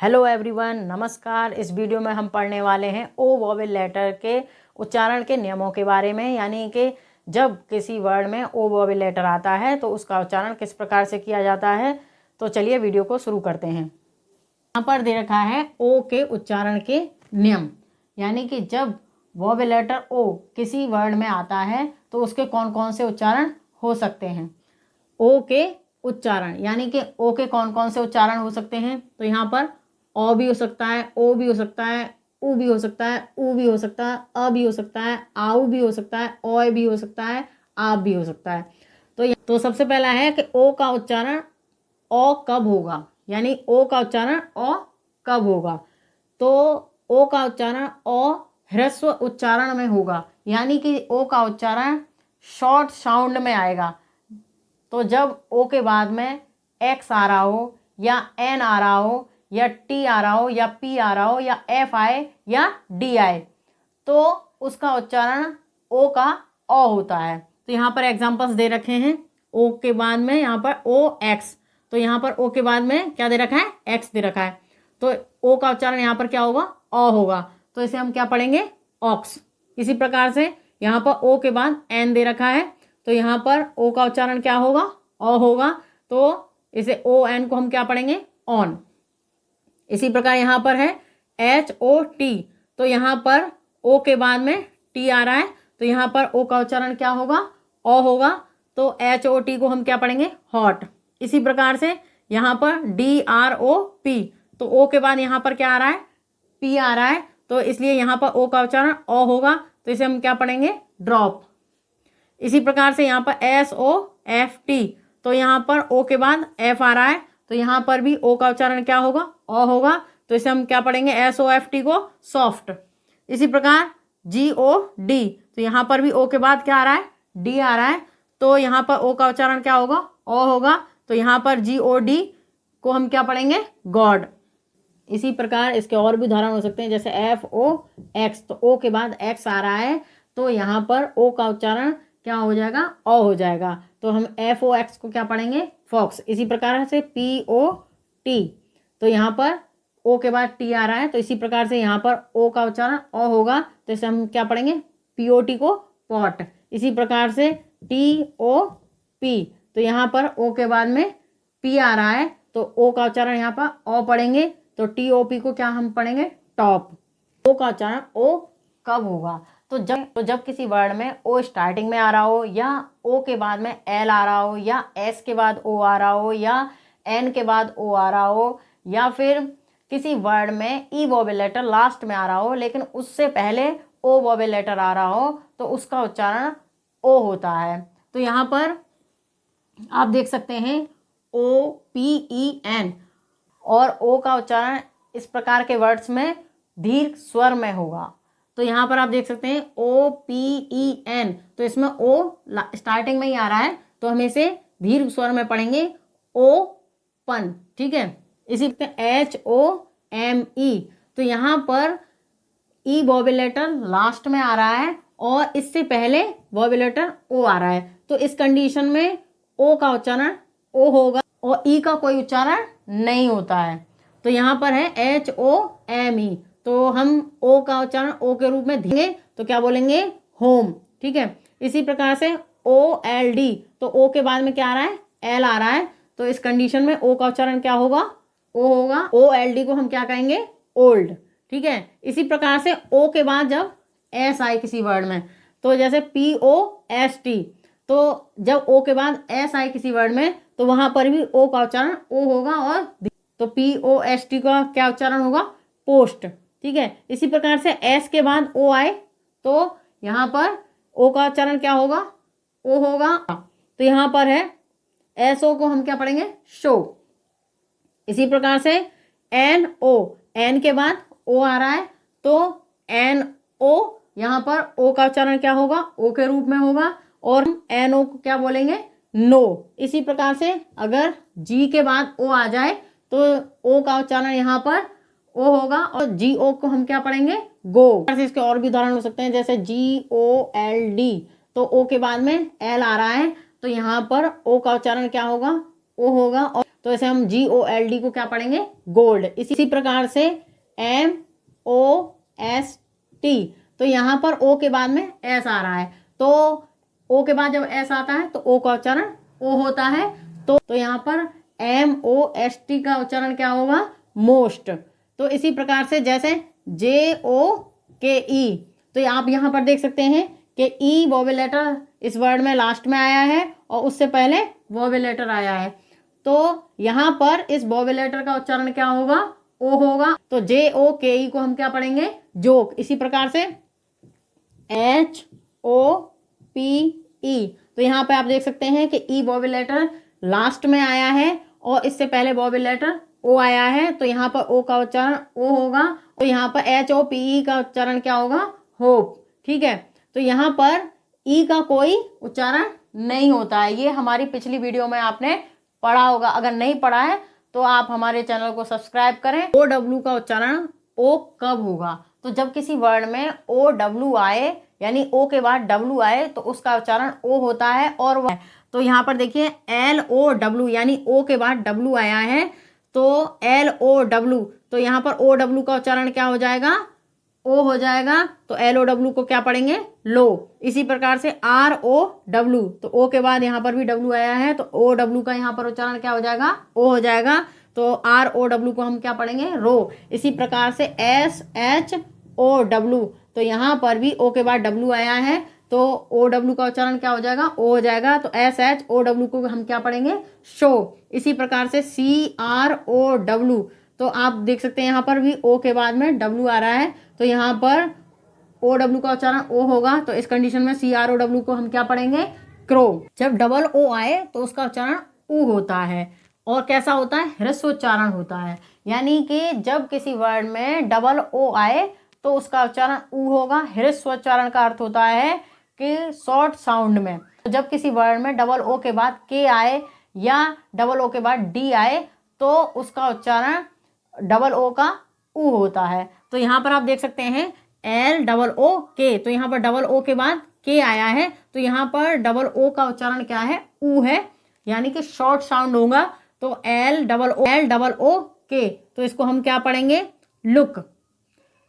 Hello everyone, नमस्कार। इस video में हम पढ़ने वाले हैं ओ वोवेल लेटर के उच्चारण के नियमों के बारे में, यानी कि जब किसी वर्ड में ओ वोवेल लेटर आता है तो उसका उच्चारण किस प्रकार से किया जाता है। तो चलिए वीडियो को शुरू करते हैं। यहाँ पर दे रखा है ओ के उच्चारण के नियम, यानी कि जब वोवेल लेटर ओ किसी वर्ड में आता है तो उसके कौन कौन से उच्चारण हो सकते हैं। ओ के उच्चारण यानी कि ओ के कौन कौन से उच्चारण हो सकते हैं। तो यहाँ पर ओ भी हो सकता है, ओ भी हो सकता है, उ भी हो सकता है, ऊ भी हो सकता है, अ भी हो सकता है, आऊ भी हो सकता है, ओय भी हो सकता है, आप भी हो सकता है। तो सबसे पहला है कि ओ का उच्चारण ओ कब होगा, यानी ओ का उच्चारण ओ कब होगा। तो ओ का उच्चारण ओ ह्रस्व उच्चारण में होगा, यानी कि ओ का उच्चारण शॉर्ट साउंड में आएगा। तो जब ओ के बाद में एक्स आ रहा हो या एन आ रहा हो या टी आ रहा हो या पी आ रहा हो या एफ आए या डी आए तो उसका उच्चारण ओ का ओ होता है। तो यहाँ पर एग्जांपल्स दे रखे हैं। ओ के बाद में यहाँ पर ओ एक्स, तो यहाँ पर ओ के बाद में क्या दे रखा है, एक्स दे रखा है। तो ओ का उच्चारण यहाँ पर क्या होगा, ओ होगा। तो इसे हम क्या पढ़ेंगे, ऑक्स। इसी प्रकार से यहाँ पर ओ के बाद एन दे रखा है, तो यहाँ पर ओ का उच्चारण क्या होगा, ओ होगा। तो इसे ओ एन को हम क्या पढ़ेंगे, ऑन। इसी प्रकार यहाँ पर है एच ओ टी, तो यहाँ पर ओ के बाद में टी आ रहा है, तो यहाँ पर ओ का उच्चारण क्या होगा, ओ होगा। तो एच ओ टी को हम क्या पढ़ेंगे, हॉट। इसी प्रकार से यहाँ पर डी आर ओ पी, तो ओ के बाद यहाँ पर क्या आ रहा है, पी आ रहा है, तो इसलिए यहाँ पर ओ का उच्चारण ओ होगा। तो इसे हम क्या पढ़ेंगे, ड्रॉप। इसी प्रकार से यहाँ पर एस ओ एफ टी, तो यहाँ पर ओ के बाद एफ आ रहा है, तो यहाँ पर भी ओ का उच्चारण क्या होगा, ओ होगा। तो इसे हम क्या पढ़ेंगे, एस ओ एफ टी को सॉफ्ट। इसी प्रकार जी ओ डी, तो यहाँ पर भी ओ के बाद क्या आ रहा है, डी आ रहा है, तो यहाँ पर ओ का उच्चारण क्या होगा, ओ होगा। तो यहाँ पर जी ओ डी को हम क्या पढ़ेंगे, गॉड। इसी प्रकार इसके और भी उदाहरण हो सकते हैं, जैसे एफ ओ एक्स, तो ओ के बाद एक्स आ रहा है, तो यहाँ पर ओ का उच्चारण क्या हो जाएगा, ओ हो जाएगा। तो हम एफ ओ एक्स को क्या पढ़ेंगे, फॉक्स। इसी प्रकार से पी ओ टी, तो यहाँ पर ओ के बाद टी आ रहा है, तो इसी प्रकार से यहाँ पर ओ का उच्चारण ओ होगा। तो इसे हम क्या पढ़ेंगे, पी ओ टी को पॉट। इसी प्रकार से टी ओ पी, तो यहाँ पर ओ के बाद में पी आ रहा है, तो ओ का उच्चारण यहाँ पर ओ पढ़ेंगे। तो टी ओ पी को क्या हम पढ़ेंगे, टॉप। ओ का उच्चारण ओ कब होगा, तो जब किसी वर्ड में ओ स्टार्टिंग में आ रहा हो, या ओ के बाद में एल आ रहा हो, या एस के बाद ओ आ रहा हो, या एन के बाद ओ आ रहा हो, या फिर किसी वर्ड में ई वोवेल लेटर लास्ट में आ रहा हो लेकिन उससे पहले ओ वोवेल लेटर आ रहा हो, तो उसका उच्चारण ओ होता है। तो यहाँ पर आप देख सकते हैं ओ पी ई एन, और ओ का उच्चारण इस प्रकार के वर्ड्स में दीर्घ स्वर में होगा। तो यहाँ पर आप देख सकते हैं ओ पी ई एन, तो इसमें ओ स्टार्टिंग में ही आ रहा है, तो हम इसे दीर्घ स्वर में पढ़ेंगे, ओ पन। ठीक है। इसी एच ओ एम ई, तो यहाँ पर ई वोवेल लेटर लास्ट में आ रहा है और इससे पहले वोवेल लेटर ओ आ रहा है, तो इस कंडीशन में ओ का उच्चारण ओ होगा और ई का कोई उच्चारण नहीं होता है। तो यहाँ पर है एच ओ एम ई, तो हम ओ का उच्चारण ओ के रूप में देंगे तो क्या बोलेंगे, होम। ठीक है। इसी प्रकार से ओ एल डी, तो ओ के बाद में क्या आ रहा है, एल आ रहा है, तो इस कंडीशन में ओ का उच्चारण क्या होगा, ओ होगा। ओ एल डी को हम क्या कहेंगे, ओल्ड। ठीक है। इसी प्रकार से ओ के बाद जब एस आए किसी वर्ड में, तो जैसे पी ओ एस टी, तो जब ओ के बाद एस आए किसी वर्ड में तो वहां पर भी ओ का उच्चारण ओ होगा, और तो पी ओ एस टी का क्या उच्चारण होगा, पोस्ट। ठीक है। इसी प्रकार से एस के बाद ओ आए तो यहाँ पर ओ का उच्चारण क्या होगा, ओ होगा। तो यहाँ पर है एस ओ को हम क्या पढ़ेंगे, शो। इसी प्रकार से एन ओ, एन के बाद ओ आ रहा है, तो एन ओ, यहाँ पर ओ का उच्चारण क्या होगा, ओ के रूप में होगा, और एन ओ को क्या बोलेंगे, नो। इसी प्रकार से अगर जी के बाद ओ आ जाए तो ओ का उच्चारण यहाँ पर ओ होगा, और जी ओ को हम क्या पढ़ेंगे, गो। इसके और भी उदाहरण हो सकते हैं, जैसे जी ओ एल डी, तो ओ के बाद में एल आ रहा है, तो यहाँ पर ओ का उच्चारण क्या होगा, ओ होगा। और तो ऐसे हम GOLD को क्या पढ़ेंगे, गोल्ड। इसी प्रकार से MOST, तो यहाँ पर O के बाद में S आ रहा है, तो O के बाद जब S आता है तो O का उच्चारण O होता है। तो यहाँ पर MOST का उच्चारण क्या होगा, मोस्ट। तो इसी प्रकार से जैसे JOKE, तो आप यहाँ पर देख सकते हैं कि E वोवेल लेटर इस वर्ड में लास्ट में आया है और उससे पहले वोवेल लेटर आया है। तो यहाँ पर इस वोवेल लेटर का उच्चारण क्या होगा, O होगा। तो JOKE को हम क्या पढ़ेंगे, जोक। इसी प्रकार से HOPE, तो यहाँ पे आप देख सकते हैं कि E वोवेल लेटर लास्ट में आया है और इससे पहले वोवेल लेटर O आया है, तो यहाँ पर O का उच्चारण O होगा। तो यहाँ पर HOPE का उच्चारण क्या होगा, होप। ठीक है, तो यहाँ पर E का कोई उच्चारण नहीं होता है। ये हमारी पिछली वीडियो में आपने पढ़ा होगा, अगर नहीं पढ़ा है तो आप हमारे चैनल को सब्सक्राइब करें। OW का उच्चारण O कब होगा, तो जब किसी वर्ड में OW आए, यानी O के बाद W आए, तो उसका उच्चारण O होता है। और वह तो यहाँ पर देखिए LOW, यानी O के बाद W आया है, तो LOW, तो यहाँ पर OW का उच्चारण क्या हो जाएगा, O हो जाएगा। तो LOW को क्या पढ़ेंगे, लो। इसी प्रकार से ROW, तो O के बाद यहाँ पर भी W आया है, तो OW का यहाँ पर उच्चारण क्या हो जाएगा, O हो जाएगा। तो ROW को हम क्या पढ़ेंगे, रो। इसी प्रकार से SHOW, तो यहाँ पर भी O के बाद W आया है, तो OW का उच्चारण क्या हो जाएगा, O हो जाएगा। तो SHOW को हम क्या पढ़ेंगे, शो। इसी प्रकार से CROW, तो आप देख सकते हैं यहाँ पर भी O के बाद में W आ रहा है, तो यहाँ पर OW का उच्चारण O होगा। तो इस कंडीशन में CROW को हम क्या पढ़ेंगे, क्रो। जब डबल O आए तो उसका उच्चारण ऊ होता है, और कैसा होता है, ह्रस्वोच्चारण होता है। यानी कि जब किसी वर्ड में डबल O आए तो उसका उच्चारण ऊ होगा। ह्रस्वोच्चारण का अर्थ होता है कि शॉर्ट साउंड में। तो जब किसी वर्ड में डबल O के बाद K आए या डबल O के बाद D आए, तो उसका उच्चारण डबल O का ऊ होता है। तो यहाँ पर आप देख सकते हैं LOOK, तो यहाँ पर डबल O के बाद K आया है, तो यहाँ पर डबल O का उच्चारण क्या है, ऊ है, यानी कि शॉर्ट साउंड होगा। तो LOOK, तो इसको हम क्या पढ़ेंगे, लुक।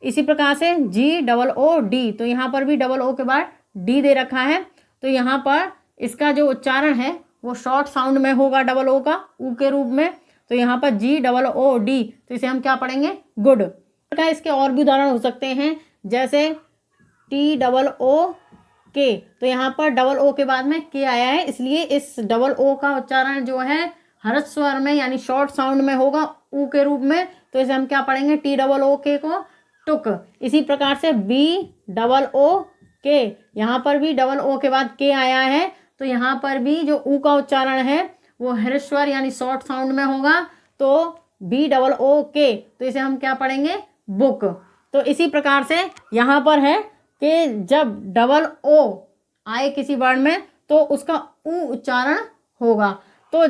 इसी प्रकार से GOOD, तो यहाँ पर भी डबल O के बाद D दे रखा है, तो यहाँ पर इसका जो उच्चारण है वो शॉर्ट साउंड में होगा, डबल O का ऊ के रूप में। तो यहाँ पर GOOD, तो इसे हम क्या पढ़ेंगे, गुड। इसके और भी उदाहरण हो सकते हैं, जैसे TOOK, तो यहाँ पर डबल O के बाद में K आया है, इसलिए इस डबल O का उच्चारण जो है ह्रस्व स्वर में यानी शॉर्ट साउंड में होगा, ऊ के रूप में। तो इसे हम क्या पढ़ेंगे, TOOK को टुक। इसी प्रकार से BOOK, यहाँ पर भी डबल O के बाद K आया है, तो यहाँ पर भी जो ऊ का उच्चारण है वो ह्रस्व स्वर यानी शॉर्ट साउंड में होगा। तो BOOK, तो इसे हम क्या पढ़ेंगे, बुक। तो इसी प्रकार से यहाँ पर है कि जब डबल O आए किसी वर्ड में तो उसका ऊ उच्चारण होगा। तो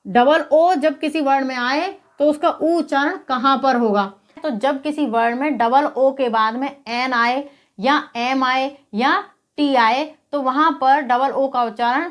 डबल O जब किसी वर्ड में आए तो उसका ऊ उच्चारण कहाँ पर होगा, तो जब किसी वर्ड में डबल O के बाद में N आए या M आए या T आए, तो वहाँ पर डबल O का उच्चारण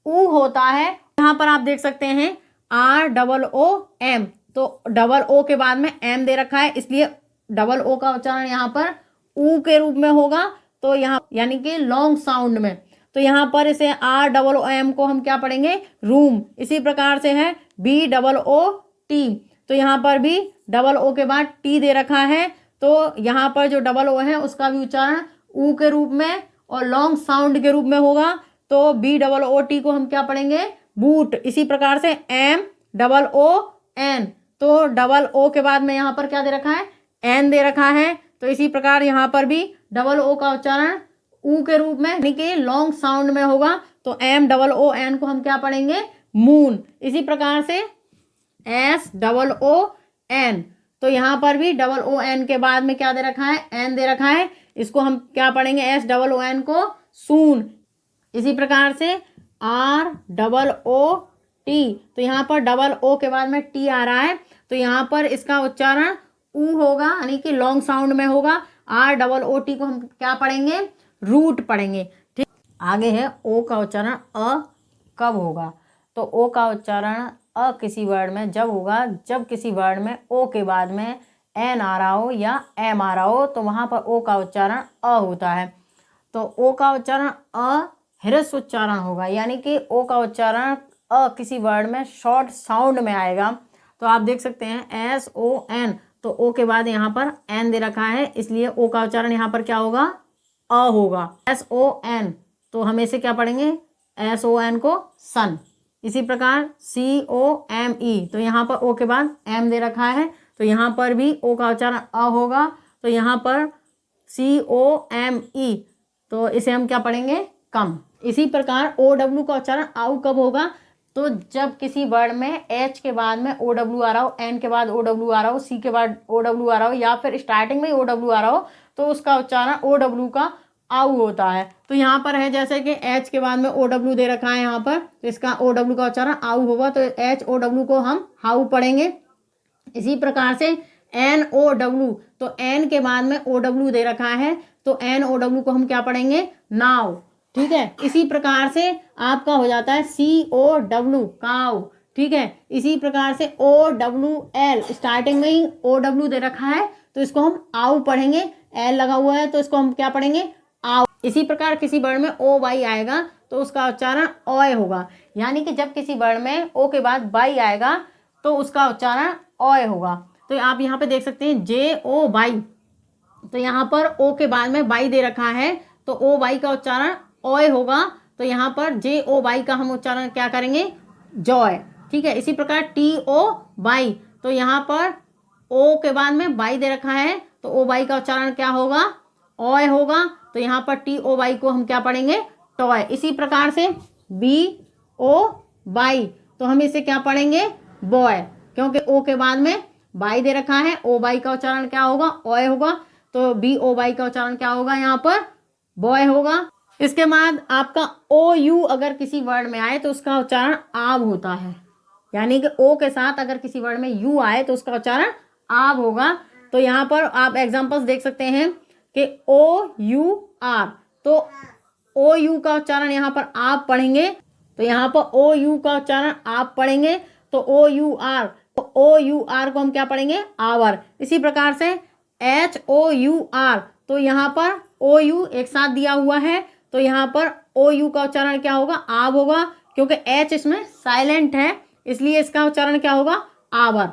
ऊ होता है। यहाँ पर आप देख सकते हैं ROOM, तो डबल O के बाद में M दे रखा है, इसलिए डबल O का उच्चारण यहाँ पर ऊ के रूप में होगा। तो यहाँ यानी कि लॉन्ग साउंड में, तो यहाँ पर इसे ROOM को हम क्या पढ़ेंगे, रूम। इसी प्रकार से है BOOT, तो यहाँ पर भी डबल O के बाद T दे रखा है, तो यहाँ पर जो डबल O है उसका भी उच्चारण ऊ के रूप में और लॉन्ग साउंड के रूप में होगा। तो BOOT को हम क्या पढ़ेंगे, बूट। इसी प्रकार से MOON, तो डबल O के बाद में यहाँ पर क्या दे रखा है, N दे रखा है, तो इसी प्रकार यहाँ पर भी डबल O का उच्चारण ऊ के रूप में यानी कि लॉन्ग साउंड में होगा। तो MOON को हम क्या पढ़ेंगे, मून। इसी प्रकार से SOON, तो यहाँ पर भी डबल ON के बाद में क्या दे रखा है, N दे रखा है, इसको हम क्या पढ़ेंगे, SOON को सून। इसी प्रकार से ROOT, तो यहाँ पर डबल O के बाद में T आ रहा है, तो यहाँ पर इसका उच्चारण ऊ होगा यानी कि लॉन्ग साउंड में होगा। ROOT को हम क्या पढ़ेंगे, रूट पढ़ेंगे। ठीक, आगे है O का उच्चारण अ कब होगा, तो O का उच्चारण अ किसी वर्ड में जब होगा जब किसी वर्ड में ओ के बाद में एन आ रहा हो या एम आ रहा हो, तो वहाँ पर ओ का उच्चारण अ होता है। तो ओ का उच्चारण अ ह्रस्व उच्चारण होगा, यानी कि ओ का उच्चारण अ किसी वर्ड में शॉर्ट साउंड में आएगा। तो आप देख सकते हैं SON, तो ओ के बाद यहाँ पर एन दे रखा है, इसलिए ओ का उच्चारण यहाँ पर क्या होगा, अ होगा। SON, तो हम इसे क्या पढ़ेंगे, SON को सन। इसी प्रकार COME, तो यहाँ पर ओ के बाद एम दे रखा है, तो यहाँ पर भी ओ का उच्चारण अ होगा। तो यहाँ पर COME, तो इसे हम क्या पढ़ेंगे, कम। इसी प्रकार OW का उच्चारण आउ कब होगा, तो जब किसी वर्ड में H के बाद में OW आ रहा हो, N के बाद OW आ रहा हो, C के बाद OW आ रहा हो, या फिर स्टार्टिंग में ही OW आ रहा हो, तो उसका उच्चारण OW का आउ होता है। तो यहाँ पर है जैसे कि H के बाद में OW दे रखा है यहाँ पर, तो इसका OW का उच्चारण आउ होगा, तो HOW को हम हाउ पढ़ेंगे। इसी प्रकार से NOW, तो N के बाद में OW दे रखा है, तो NOW को हम क्या पढ़ेंगे, नाउ। ठीक है, इसी प्रकार से आपका हो जाता है COW, काउ। ठीक है, इसी प्रकार से OWL, स्टार्टिंग में ही OW दे रखा है, तो इसको हम आउ पढ़ेंगे। एल लगा हुआ है, तो इसको हम क्या पढ़ेंगे, आउ। इसी प्रकार किसी वर्ड में OY आएगा, तो उसका उच्चारण ऑय होगा, यानी कि जब किसी वर्ड में ओ के बाद बाई आएगा, तो उसका उच्चारण ऑय होगा। तो आप यहाँ पे देख सकते हैं JOY, तो यहाँ पर ओ के बाद में बाई दे रखा है, तो OY का उच्चारण ऑय होगा। तो यहाँ पर JOY का हम उच्चारण क्या करेंगे, जॉय। ठीक है, इसी प्रकार TOY, तो यहाँ पर ओ के बाद में बाई दे रखा है, तो OY का उच्चारण क्या होगा, ऑय होगा। तो यहाँ पर TOY को हम क्या पढ़ेंगे, टॉय। इसी प्रकार से BOY, तो हम इसे क्या पढ़ेंगे, बॉय, क्योंकि ओ के बाद में बाई दे रखा है, OY का उच्चारण क्या होगा, ऑय होगा। तो BOY का उच्चारण क्या होगा, यहाँ पर बॉय होगा। इसके बाद आपका OU अगर किसी वर्ड में आए, तो उसका उच्चारण आब होता है, यानी कि ओ के साथ अगर किसी वर्ड में यू आए, तो उसका उच्चारण आब होगा। तो यहाँ पर आप एग्जांपल्स देख सकते हैं कि OUR, तो OU का उच्चारण यहाँ पर आप पढ़ेंगे, तो यहाँ पर OU का उच्चारण आप पढ़ेंगे, तो OUR, तो OUR को हम क्या पढ़ेंगे, आवर। इसी प्रकार से HOUR, तो यहाँ पर OU एक साथ दिया हुआ है, तो यहाँ पर OU का उच्चारण क्या होगा, आब होगा, क्योंकि H इसमें साइलेंट है, इसलिए इसका उच्चारण क्या होगा, आवर।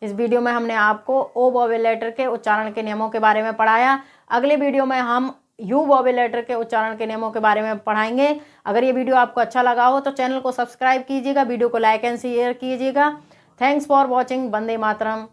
इस वीडियो में हमने आपको ओ वोवेल लेटर के उच्चारण के नियमों के बारे में पढ़ाया। अगले वीडियो में हम यू वोवेल लेटर के उच्चारण के नियमों के बारे में पढ़ाएंगे। अगर ये वीडियो आपको अच्छा लगा हो तो चैनल को सब्सक्राइब कीजिएगा, वीडियो को लाइक एंड शेयर कीजिएगा। Thanks for watching. Vande Mataram.